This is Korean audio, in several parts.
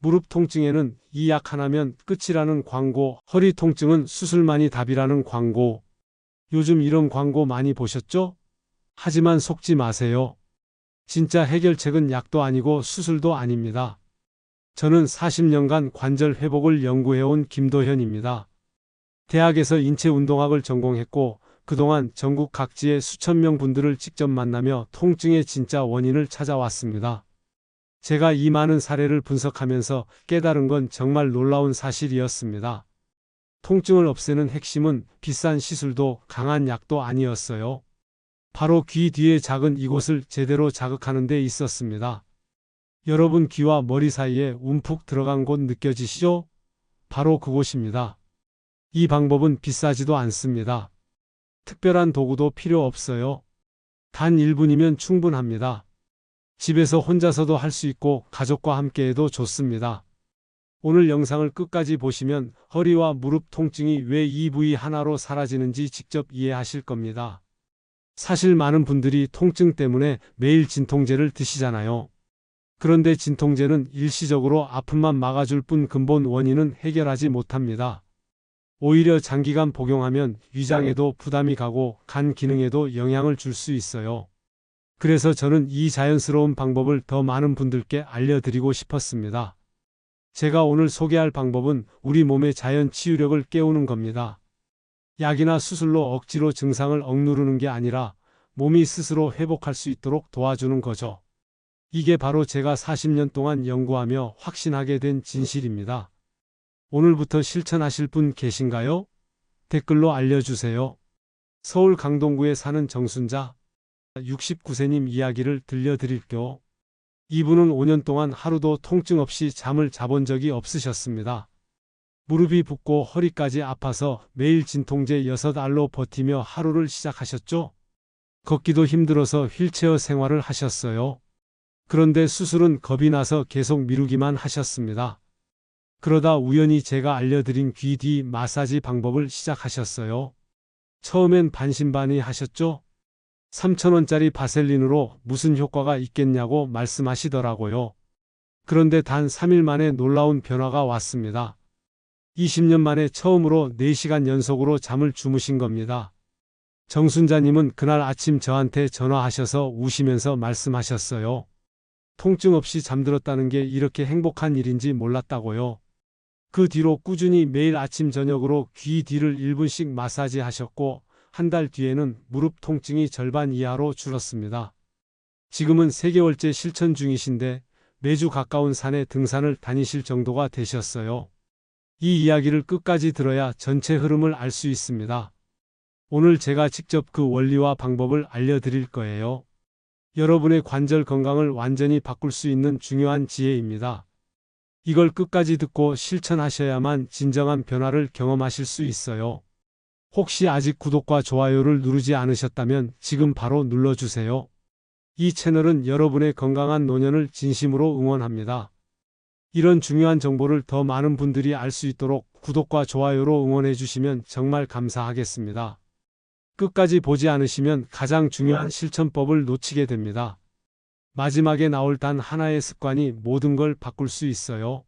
무릎 통증에는 이 약 하나면 끝이라는 광고, 허리 통증은 수술만이 답이라는 광고. 요즘 이런 광고 많이 보셨죠? 하지만 속지 마세요. 진짜 해결책은 약도 아니고 수술도 아닙니다. 저는 40년간 관절 회복을 연구해온 김도현입니다. 대학에서 인체운동학을 전공했고 그동안 전국 각지의 수천 명 분들을 직접 만나며 통증의 진짜 원인을 찾아왔습니다. 제가 이 많은 사례를 분석하면서 깨달은 건 정말 놀라운 사실이었습니다. 통증을 없애는 핵심은 비싼 시술도 강한 약도 아니었어요. 바로 귀 뒤의 작은 이곳을 제대로 자극하는 데 있었습니다. 여러분 귀와 머리 사이에 움푹 들어간 곳 느껴지시죠? 바로 그곳입니다. 이 방법은 비싸지도 않습니다. 특별한 도구도 필요 없어요. 단 1분이면 충분합니다. 집에서 혼자서도 할 수 있고 가족과 함께 해도 좋습니다. 오늘 영상을 끝까지 보시면 허리와 무릎 통증이 왜 이 부위 하나로 사라지는지 직접 이해하실 겁니다. 사실 많은 분들이 통증 때문에 매일 진통제를 드시잖아요. 그런데 진통제는 일시적으로 아픔만 막아줄 뿐 근본 원인은 해결하지 못합니다. 오히려 장기간 복용하면 위장에도 부담이 가고 간 기능에도 영향을 줄 수 있어요. 그래서 저는 이 자연스러운 방법을 더 많은 분들께 알려드리고 싶었습니다. 제가 오늘 소개할 방법은 우리 몸의 자연 치유력을 깨우는 겁니다. 약이나 수술로 억지로 증상을 억누르는 게 아니라 몸이 스스로 회복할 수 있도록 도와주는 거죠. 이게 바로 제가 40년 동안 연구하며 확신하게 된 진실입니다. 오늘부터 실천하실 분 계신가요? 댓글로 알려주세요. 서울 강동구에 사는 정순자 69세님 이야기를 들려드릴게요. 이분은 5년 동안 하루도 통증 없이 잠을 자본 적이 없으셨습니다. 무릎이 붓고 허리까지 아파서 매일 진통제 6알로 버티며 하루를 시작하셨죠. 걷기도 힘들어서 휠체어 생활을 하셨어요. 그런데 수술은 겁이 나서 계속 미루기만 하셨습니다. 그러다 우연히 제가 알려드린 귀 뒤 마사지 방법을 시작하셨어요. 처음엔 반신반의하셨죠? 3,000원짜리 바셀린으로 무슨 효과가 있겠냐고 말씀하시더라고요. 그런데 단 3일 만에 놀라운 변화가 왔습니다. 20년 만에 처음으로 4시간 연속으로 잠을 주무신 겁니다. 정순자님은 그날 아침 저한테 전화하셔서 우시면서 말씀하셨어요. 통증 없이 잠들었다는 게 이렇게 행복한 일인지 몰랐다고요. 그 뒤로 꾸준히 매일 아침 저녁으로 귀 뒤를 1분씩 마사지 하셨고 한 달 뒤에는 무릎 통증이 절반 이하로 줄었습니다. 지금은 3개월째 실천 중이신데 매주 가까운 산에 등산을 다니실 정도가 되셨어요. 이 이야기를 끝까지 들어야 전체 흐름을 알 수 있습니다. 오늘 제가 직접 그 원리와 방법을 알려드릴 거예요. 여러분의 관절 건강을 완전히 바꿀 수 있는 중요한 지혜입니다. 이걸 끝까지 듣고 실천하셔야만 진정한 변화를 경험하실 수 있어요. 혹시 아직 구독과 좋아요를 누르지 않으셨다면 지금 바로 눌러주세요. 이 채널은 여러분의 건강한 노년을 진심으로 응원합니다. 이런 중요한 정보를 더 많은 분들이 알 수 있도록 구독과 좋아요로 응원해 주시면 정말 감사하겠습니다. 끝까지 보지 않으시면 가장 중요한 실천법을 놓치게 됩니다. 마지막에 나올 단 하나의 습관이 모든 걸 바꿀 수 있어요.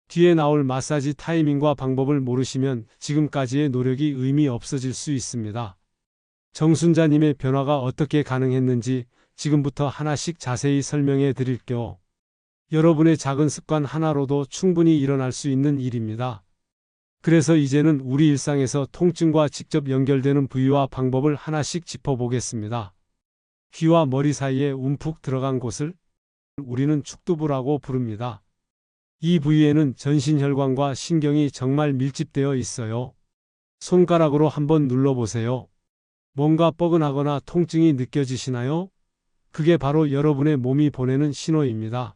뒤에 나올 마사지 타이밍과 방법을 모르시면 지금까지의 노력이 의미 없어질 수 있습니다. 정순자님의 변화가 어떻게 가능했는지 지금부터 하나씩 자세히 설명해 드릴게요. 여러분의 작은 습관 하나로도 충분히 일어날 수 있는 일입니다. 그래서 이제는 우리 일상에서 통증과 직접 연결되는 부위와 방법을 하나씩 짚어보겠습니다. 귀와 머리 사이에 움푹 들어간 곳을 우리는 축두부라고 부릅니다. 이 부위에는 전신혈관과 신경이 정말 밀집되어 있어요. 손가락으로 한번 눌러보세요. 뭔가 뻐근하거나 통증이 느껴지시나요? 그게 바로 여러분의 몸이 보내는 신호입니다.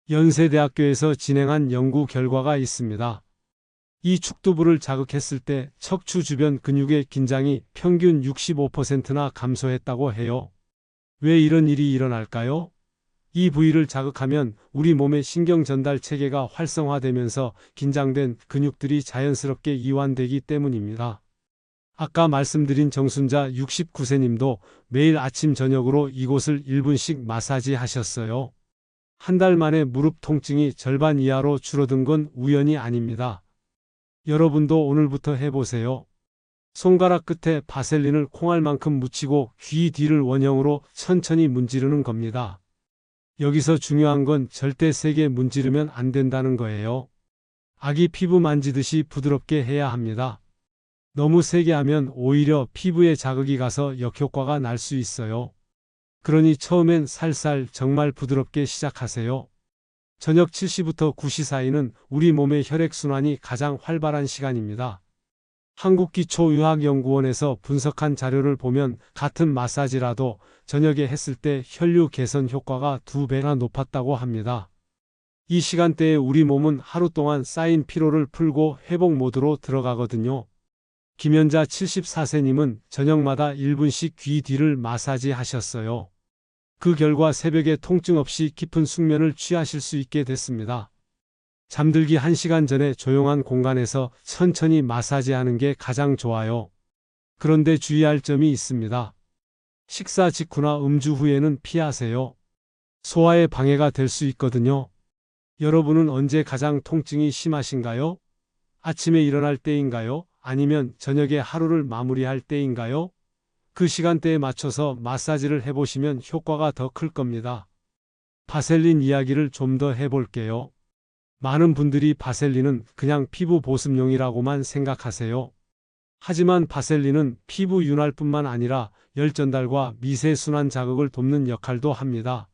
연세대학교에서 진행한 연구 결과가 있습니다. 이 축두부를 자극했을 때 척추 주변 근육의 긴장이 평균 65%나 감소했다고 해요. 왜 이런 일이 일어날까요? 이 부위를 자극하면 우리 몸의 신경 전달 체계가 활성화되면서 긴장된 근육들이 자연스럽게 이완되기 때문입니다. 아까 말씀드린 정순자 69세님도 매일 아침 저녁으로 이곳을 1분씩 마사지 하셨어요. 한 달 만에 무릎 통증이 절반 이하로 줄어든 건 우연이 아닙니다. 여러분도 오늘부터 해보세요. 손가락 끝에 바셀린을 콩알만큼 묻히고 귀 뒤를 원형으로 천천히 문지르는 겁니다. 여기서 중요한 건 절대 세게 문지르면 안 된다는 거예요. 아기 피부 만지듯이 부드럽게 해야 합니다. 너무 세게 하면 오히려 피부에 자극이 가서 역효과가 날 수 있어요. 그러니 처음엔 살살 정말 부드럽게 시작하세요. 저녁 7시부터 9시 사이는 우리 몸의 혈액순환이 가장 활발한 시간입니다. 한국기초의학연구원에서 분석한 자료를 보면 같은 마사지라도 저녁에 했을 때 혈류 개선 효과가 2배나 높았다고 합니다. 이 시간대에 우리 몸은 하루 동안 쌓인 피로를 풀고 회복 모드로 들어가거든요. 김연자 74세님은 저녁마다 1분씩 귀 뒤를 마사지 하셨어요. 그 결과 새벽에 통증 없이 깊은 숙면을 취하실 수 있게 됐습니다. 잠들기 1시간 전에 조용한 공간에서 천천히 마사지하는 게 가장 좋아요. 그런데 주의할 점이 있습니다. 식사 직후나 음주 후에는 피하세요. 소화에 방해가 될 수 있거든요. 여러분은 언제 가장 통증이 심하신가요? 아침에 일어날 때인가요? 아니면 저녁에 하루를 마무리할 때인가요? 그 시간대에 맞춰서 마사지를 해보시면 효과가 더 클 겁니다. 바셀린 이야기를 좀 더 해볼게요. 많은 분들이 바셀린은 그냥 피부 보습용이라고만 생각하세요. 하지만 바셀린은 피부 윤활뿐만 아니라 열 전달과 미세 순환 자극을 돕는 역할도 합니다.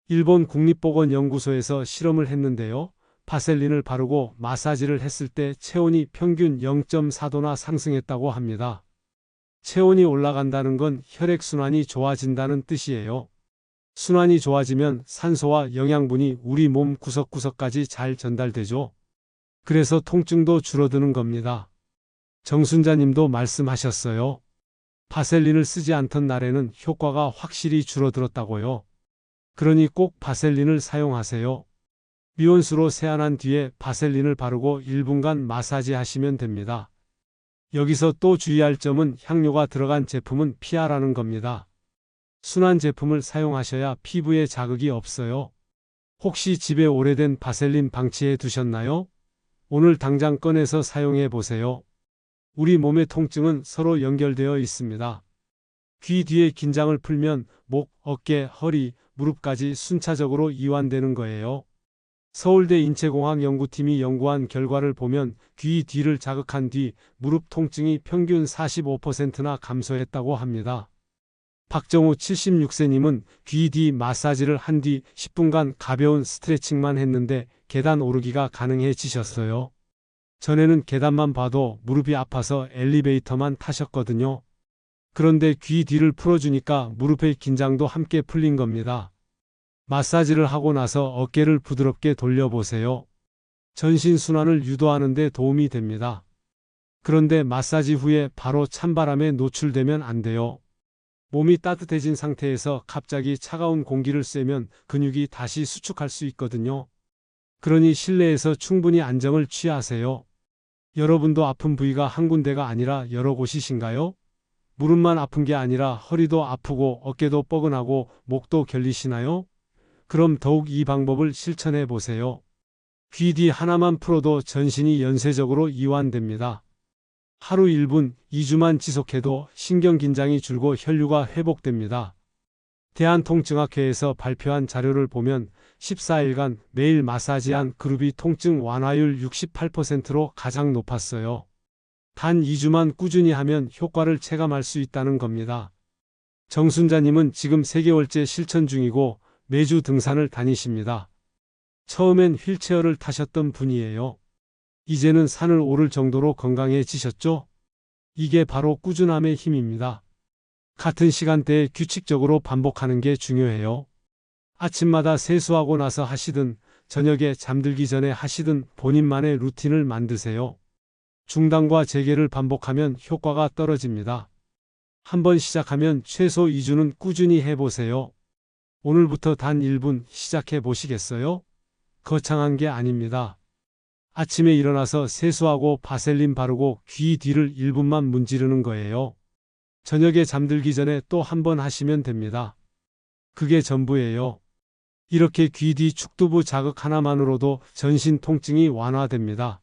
일본 국립보건연구소에서 실험을 했는데요. 바셀린을 바르고 마사지를 했을 때 체온이 평균 0.4도나 상승했다고 합니다. 체온이 올라간다는 건 혈액순환이 좋아진다는 뜻이에요. 순환이 좋아지면 산소와 영양분이 우리 몸 구석구석까지 잘 전달되죠. 그래서 통증도 줄어드는 겁니다. 정순자님도 말씀하셨어요. 바셀린을 쓰지 않던 날에는 효과가 확실히 줄어들었다고요. 그러니 꼭 바셀린을 사용하세요. 미온수로 세안한 뒤에 바셀린을 바르고 1분간 마사지 하시면 됩니다. 여기서 또 주의할 점은 향료가 들어간 제품은 피하라는 겁니다. 순한 제품을 사용하셔야 피부에 자극이 없어요. 혹시 집에 오래된 바셀린 방치해 두셨나요? 오늘 당장 꺼내서 사용해 보세요. 우리 몸의 통증은 서로 연결되어 있습니다. 귀 뒤의 긴장을 풀면 목, 어깨, 허리, 무릎까지 순차적으로 이완되는 거예요. 서울대 인체공학연구팀이 연구한 결과를 보면 귀 뒤를 자극한 뒤 무릎 통증이 평균 45%나 감소했다고 합니다. 박정우 76세님은 귀 뒤 마사지를 한 뒤 10분간 가벼운 스트레칭만 했는데 계단 오르기가 가능해지셨어요. 전에는 계단만 봐도 무릎이 아파서 엘리베이터만 타셨거든요. 그런데 귀 뒤를 풀어주니까 무릎의 긴장도 함께 풀린 겁니다. 마사지를 하고 나서 어깨를 부드럽게 돌려보세요. 전신 순환을 유도하는 데 도움이 됩니다. 그런데 마사지 후에 바로 찬바람에 노출되면 안 돼요. 몸이 따뜻해진 상태에서 갑자기 차가운 공기를 쐬면 근육이 다시 수축할 수 있거든요. 그러니 실내에서 충분히 안정을 취하세요. 여러분도 아픈 부위가 한 군데가 아니라 여러 곳이신가요? 무릎만 아픈 게 아니라 허리도 아프고 어깨도 뻐근하고 목도 결리시나요? 그럼 더욱 이 방법을 실천해 보세요. 귀 뒤 하나만 풀어도 전신이 연쇄적으로 이완됩니다. 하루 1분, 2주만 지속해도 신경 긴장이 줄고 혈류가 회복됩니다. 대한통증학회에서 발표한 자료를 보면 14일간 매일 마사지한 그룹이 통증 완화율 68%로 가장 높았어요. 단 2주만 꾸준히 하면 효과를 체감할 수 있다는 겁니다. 정순자님은 지금 3개월째 실천 중이고 매주 등산을 다니십니다. 처음엔 휠체어를 타셨던 분이에요. 이제는 산을 오를 정도로 건강해지셨죠? 이게 바로 꾸준함의 힘입니다. 같은 시간대에 규칙적으로 반복하는 게 중요해요. 아침마다 세수하고 나서 하시든 저녁에 잠들기 전에 하시든 본인만의 루틴을 만드세요. 중단과 재개를 반복하면 효과가 떨어집니다. 한번 시작하면 최소 2주는 꾸준히 해보세요. 오늘부터 단 1분 시작해 보시겠어요? 거창한 게 아닙니다. 아침에 일어나서 세수하고 바셀린 바르고 귀 뒤를 1분만 문지르는 거예요. 저녁에 잠들기 전에 또 한 번 하시면 됩니다. 그게 전부예요. 이렇게 귀 뒤 축두부 자극 하나만으로도 전신 통증이 완화됩니다.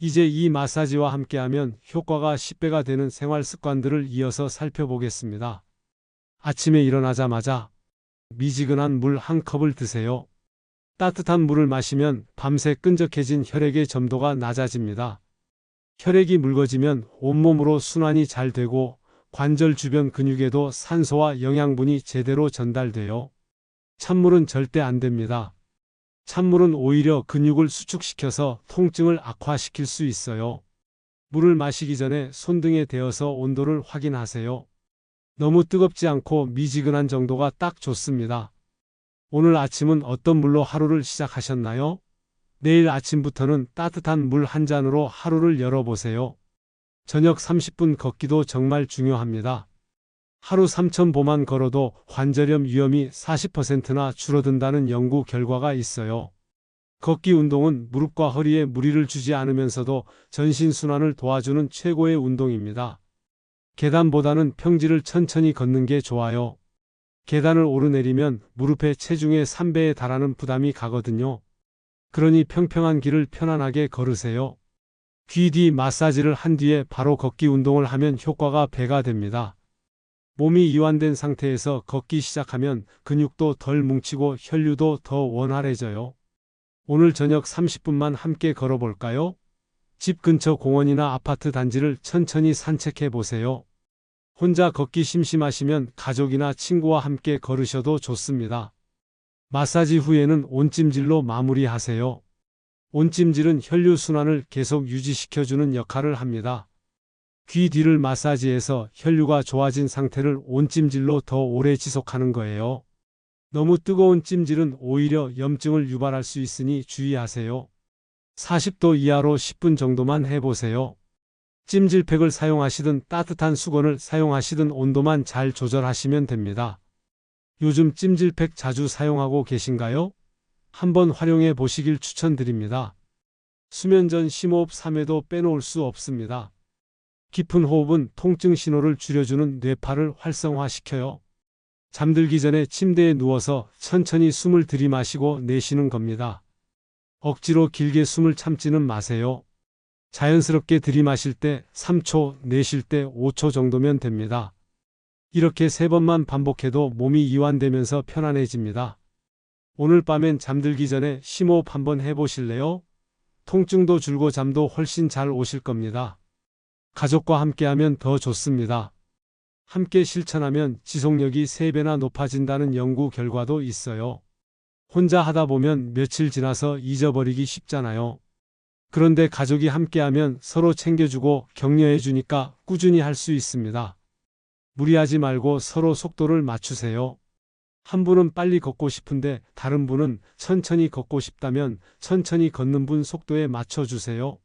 이제 이 마사지와 함께하면 효과가 10배가 되는 생활 습관들을 이어서 살펴보겠습니다. 아침에 일어나자마자 미지근한 물 한 컵을 드세요. 따뜻한 물을 마시면 밤새 끈적해진 혈액의 점도가 낮아집니다. 혈액이 묽어지면 온몸으로 순환이 잘 되고 관절 주변 근육에도 산소와 영양분이 제대로 전달돼요. 찬물은 절대 안 됩니다. 찬물은 오히려 근육을 수축시켜서 통증을 악화시킬 수 있어요. 물을 마시기 전에 손등에 대어서 온도를 확인하세요. 너무 뜨겁지 않고 미지근한 정도가 딱 좋습니다. 오늘 아침은 어떤 물로 하루를 시작하셨나요? 내일 아침부터는 따뜻한 물 한 잔으로 하루를 열어보세요. 저녁 30분 걷기도 정말 중요합니다. 하루 3,000보만 걸어도 관절염 위험이 40%나 줄어든다는 연구 결과가 있어요. 걷기 운동은 무릎과 허리에 무리를 주지 않으면서도 전신 순환을 도와주는 최고의 운동입니다. 계단보다는 평지를 천천히 걷는 게 좋아요. 계단을 오르내리면 무릎의 체중의 3배에 달하는 부담이 가거든요. 그러니 평평한 길을 편안하게 걸으세요. 귀 뒤 마사지를 한 뒤에 바로 걷기 운동을 하면 효과가 배가 됩니다. 몸이 이완된 상태에서 걷기 시작하면 근육도 덜 뭉치고 혈류도 더 원활해져요. 오늘 저녁 30분만 함께 걸어볼까요? 집 근처 공원이나 아파트 단지를 천천히 산책해 보세요. 혼자 걷기 심심하시면 가족이나 친구와 함께 걸으셔도 좋습니다. 마사지 후에는 온찜질로 마무리하세요. 온찜질은 혈류순환을 계속 유지시켜주는 역할을 합니다. 귀 뒤를 마사지해서 혈류가 좋아진 상태를 온찜질로 더 오래 지속하는 거예요. 너무 뜨거운 찜질은 오히려 염증을 유발할 수 있으니 주의하세요. 40도 이하로 10분 정도만 해보세요. 찜질팩을 사용하시든 따뜻한 수건을 사용하시든 온도만 잘 조절하시면 됩니다. 요즘 찜질팩 자주 사용하고 계신가요? 한번 활용해 보시길 추천드립니다. 수면 전 심호흡 3회도 빼놓을 수 없습니다. 깊은 호흡은 통증 신호를 줄여주는 뇌파를 활성화시켜요. 잠들기 전에 침대에 누워서 천천히 숨을 들이마시고 내쉬는 겁니다. 억지로 길게 숨을 참지는 마세요. 자연스럽게 들이마실 때 3초, 내쉴 때 5초 정도면 됩니다. 이렇게 3번만 반복해도 몸이 이완되면서 편안해집니다. 오늘 밤엔 잠들기 전에 심호흡 한번 해보실래요? 통증도 줄고 잠도 훨씬 잘 오실 겁니다. 가족과 함께하면 더 좋습니다. 함께 실천하면 지속력이 3배나 높아진다는 연구 결과도 있어요. 혼자 하다 보면 며칠 지나서 잊어버리기 쉽잖아요. 그런데 가족이 함께하면 서로 챙겨주고 격려해주니까 꾸준히 할 수 있습니다. 무리하지 말고 서로 속도를 맞추세요. 한 분은 빨리 걷고 싶은데 다른 분은 천천히 걷고 싶다면 천천히 걷는 분 속도에 맞춰주세요.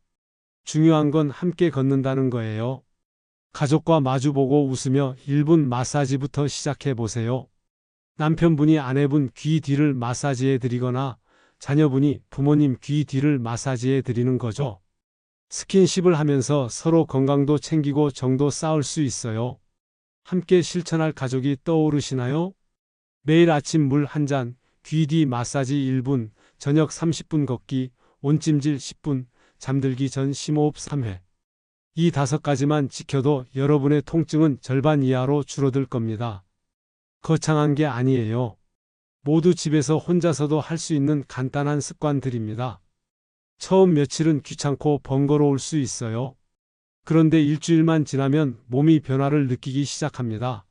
중요한 건 함께 걷는다는 거예요. 가족과 마주보고 웃으며 1분 마사지부터 시작해 보세요. 남편분이 아내분 귀 뒤를 마사지해 드리거나 자녀분이 부모님 귀 뒤를 마사지해 드리는 거죠. 스킨십을 하면서 서로 건강도 챙기고 정도 쌓을 수 있어요. 함께 실천할 가족이 떠오르시나요? 매일 아침 물 한 잔, 귀 뒤 마사지 1분, 저녁 30분 걷기, 온찜질 10분, 잠들기 전 심호흡 3회. 이 5가지만 지켜도 여러분의 통증은 절반 이하로 줄어들 겁니다. 거창한 게 아니에요. 모두 집에서 혼자서도 할 수 있는 간단한 습관들입니다. 처음 며칠은 귀찮고 번거로울 수 있어요. 그런데 일주일만 지나면 몸이 변화를 느끼기 시작합니다.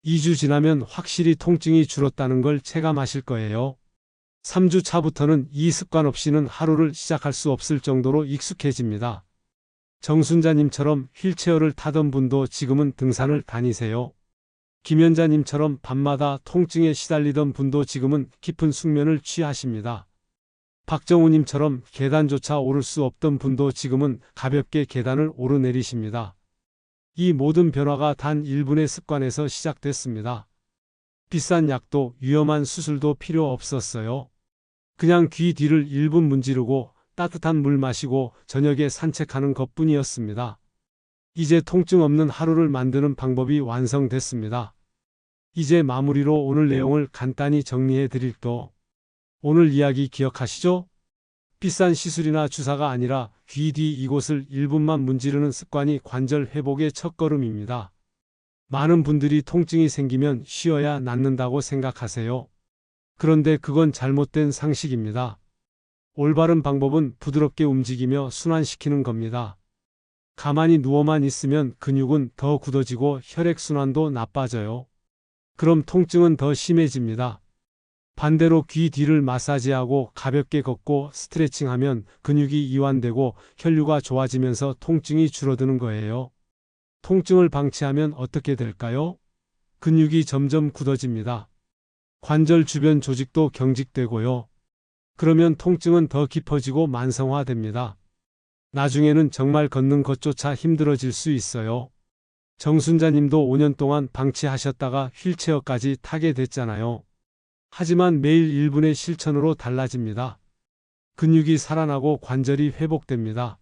2주 지나면 확실히 통증이 줄었다는 걸 체감하실 거예요. 3주 차부터는 이 습관 없이는 하루를 시작할 수 없을 정도로 익숙해집니다. 정순자님처럼 휠체어를 타던 분도 지금은 등산을 다니세요. 김연자님처럼 밤마다 통증에 시달리던 분도 지금은 깊은 숙면을 취하십니다. 박정우님처럼 계단조차 오를 수 없던 분도 지금은 가볍게 계단을 오르내리십니다. 이 모든 변화가 단 1분의 습관에서 시작됐습니다. 비싼 약도 위험한 수술도 필요 없었어요. 그냥 귀 뒤를 1분 문지르고 따뜻한 물 마시고 저녁에 산책하는 것뿐이었습니다. 이제 통증 없는 하루를 만드는 방법이 완성됐습니다. 이제 마무리로 오늘 내용을 간단히 정리해 드릴게요. 오늘 이야기 기억하시죠? 비싼 시술이나 주사가 아니라 귀 뒤 이곳을 1분만 문지르는 습관이 관절 회복의 첫걸음입니다. 많은 분들이 통증이 생기면 쉬어야 낫는다고 생각하세요. 그런데 그건 잘못된 상식입니다. 올바른 방법은 부드럽게 움직이며 순환시키는 겁니다. 가만히 누워만 있으면 근육은 더 굳어지고 혈액순환도 나빠져요. 그럼 통증은 더 심해집니다. 반대로 귀 뒤를 마사지하고 가볍게 걷고 스트레칭하면 근육이 이완되고 혈류가 좋아지면서 통증이 줄어드는 거예요. 통증을 방치하면 어떻게 될까요? 근육이 점점 굳어집니다. 관절 주변 조직도 경직되고요. 그러면 통증은 더 깊어지고 만성화됩니다. 나중에는 정말 걷는 것조차 힘들어질 수 있어요. 정순자님도 5년 동안 방치하셨다가 휠체어까지 타게 됐잖아요. 하지만 매일 1분의 실천으로 달라집니다. 근육이 살아나고 관절이 회복됩니다.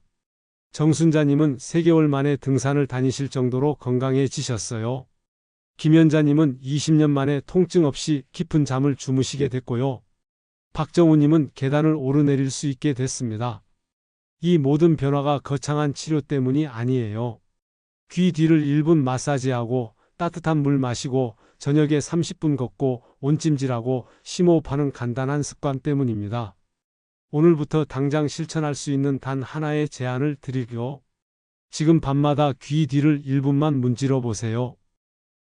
정순자님은 3개월 만에 등산을 다니실 정도로 건강해지셨어요. 김연자님은 20년 만에 통증 없이 깊은 잠을 주무시게 됐고요. 박정우님은 계단을 오르내릴 수 있게 됐습니다. 이 모든 변화가 거창한 치료 때문이 아니에요. 귀 뒤를 1분 마사지하고 따뜻한 물 마시고 저녁에 30분 걷고 온찜질하고 심호흡하는 간단한 습관 때문입니다. 오늘부터 당장 실천할 수 있는 단 하나의 제안을 드리고요. 지금 밤마다 귀 뒤를 1분만 문질러 보세요.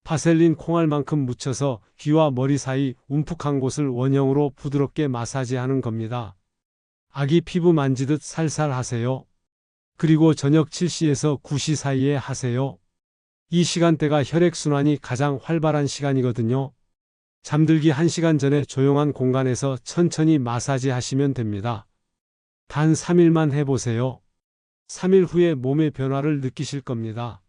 바셀린 콩알만큼 묻혀서 귀와 머리 사이 움푹한 곳을 원형으로 부드럽게 마사지하는 겁니다. 아기 피부 만지듯 살살 하세요. 그리고 저녁 7시에서 9시 사이에 하세요. 이 시간대가 혈액순환이 가장 활발한 시간이거든요. 잠들기 1시간 전에 조용한 공간에서 천천히 마사지 하시면 됩니다. 단 3일만 해보세요. 3일 후에 몸의 변화를 느끼실 겁니다.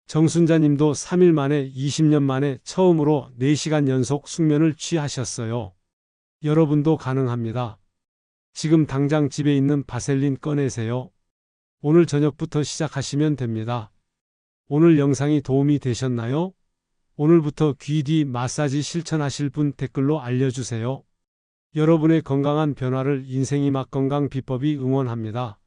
정순자님도 3일 만에 20년 만에 처음으로 4시간 연속 숙면을 취하셨어요. 여러분도 가능합니다. 지금 당장 집에 있는 바셀린 꺼내세요. 오늘 저녁부터 시작하시면 됩니다. 오늘 영상이 도움이 되셨나요? 오늘부터 귀 뒤 마사지 실천하실 분 댓글로 알려주세요. 여러분의 건강한 변화를 인생이 막 건강 비법이 응원합니다.